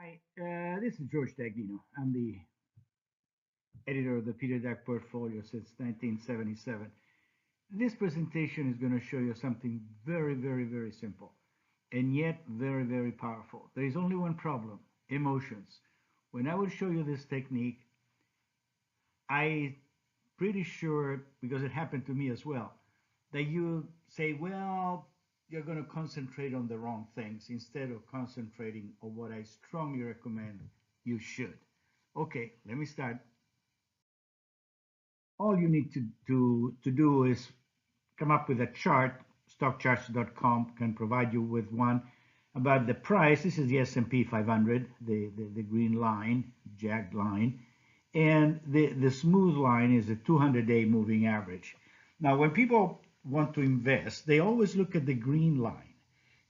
Hi, this is George Taglino. I'm the editor of the Peter Dack Portfolio since 1977. This presentation is going to show you something very, very, very simple and yet very, very powerful. There is only one problem: emotions. When I will show you this technique, I pretty sure, because it happened to me as well, that you say, well, you're going to concentrate on the wrong things instead of concentrating on what I strongly recommend you should. Okay, let me start. All you need to do is come up with a chart. Stockcharts.com can provide you with one about the price. This is the S&P 500, the green line, jagged line, and the smooth line is the 200-day moving average. Now, when people want to invest, they always look at the green line.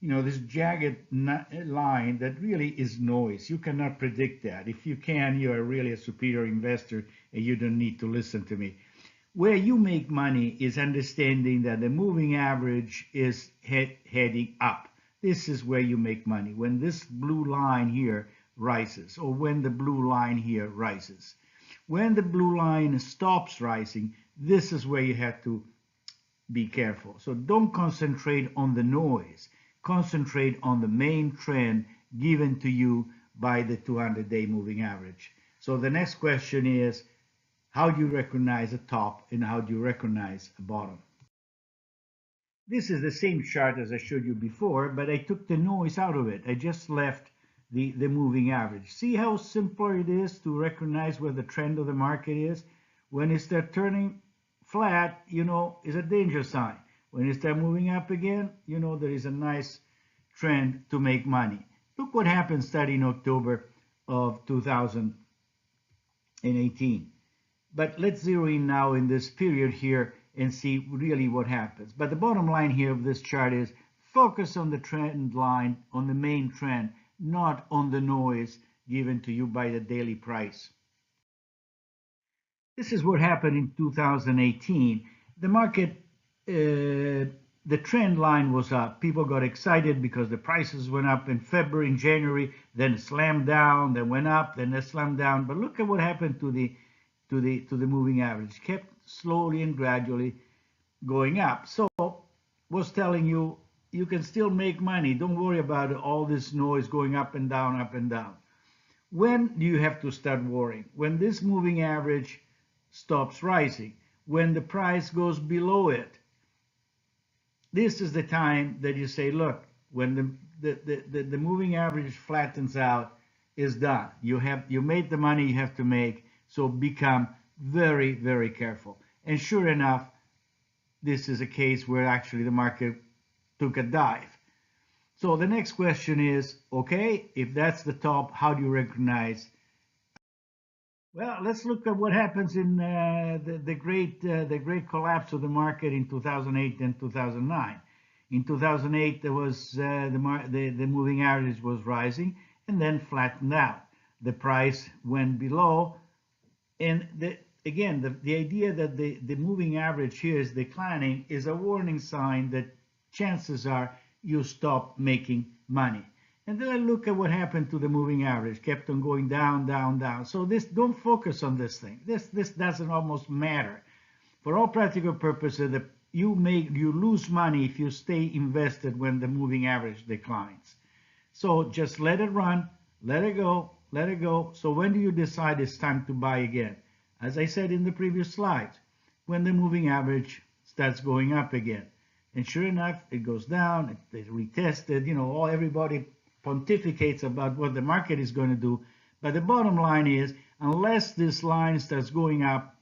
You know, this jagged line that really is noise. You cannot predict that. If you can, you are really a superior investor and you don't need to listen to me. Where you make money is understanding that the moving average is heading up. This is where you make money. When this blue line here rises, or when the blue line here rises. When the blue line stops rising, this is where you have to be careful. So don't concentrate on the noise. Concentrate on the main trend given to you by the 200-day moving average. So the next question is, how do you recognize a top and how do you recognize a bottom? This is the same chart as I showed you before, but I took the noise out of it. I just left the moving average. See how simple it is to recognize where the trend of the market is? When it starts turning flat, you know, is a danger sign. When it starts moving up again, you know there is a nice trend to make money. Look what happened starting October of 2018. But let's zero in now in this period here and see really what happens. But the bottom line here of this chart is focus on the trend line, on the main trend, not on the noise given to you by the daily price. This is what happened in 2018. The market, the trend line was up. People got excited because the prices went up in February and January, then slammed down, then went up, then they slammed down. But look at what happened to the moving average. Kept slowly and gradually going up. So was telling you you can still make money. Don't worry about all this noise going up and down, up and down. When do you have to start worrying? When this moving average stops rising, when the price goes below it. This is the time that you say, look, when the moving average flattens out, is done. You made the money you have to make, so become very, very careful. And sure enough, this is a case where actually the market took a dive. So the next question is, okay, if that's the top, how do you recognize? Well, let's look at what happens in the great collapse of the market in 2008 and 2009. In 2008, there was the moving average was rising and then flattened out. The price went below, and again, the idea that the moving average here is declining is a warning sign that chances are you stop making money. And then I look at what happened to the moving average, kept on going down, down, down. So this, don't focus on this thing. This doesn't almost matter. For all practical purposes, you lose money if you stay invested when the moving average declines. So just let it run, let it go, let it go. So when do you decide it's time to buy again? As I said in the previous slides, when the moving average starts going up again. And sure enough, it goes down, it's retested, you know, everybody pontificates about what the market is going to do. But the bottom line is, unless this line starts going up,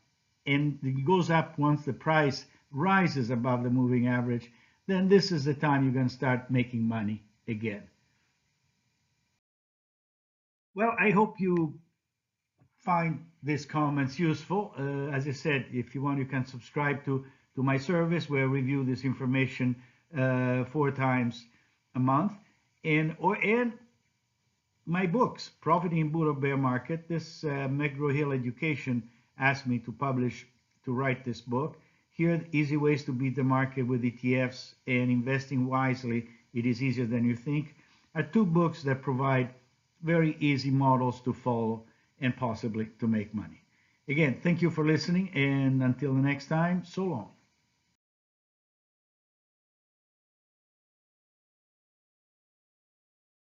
and it goes up once the price rises above the moving average, then this is the time you're going to start making money again. Well, I hope you find these comments useful. As I said, if you want, you can subscribe to my service where I review this information 4 times a month. And my books, Profiting in Bull or Bear Market. This McGraw-Hill Education asked me to write this book. Here, easy ways to beat the market with ETFs and investing wisely. It is easier than you think. Are 2 books that provide very easy models to follow and possibly to make money. Again, thank you for listening, and until the next time, so long.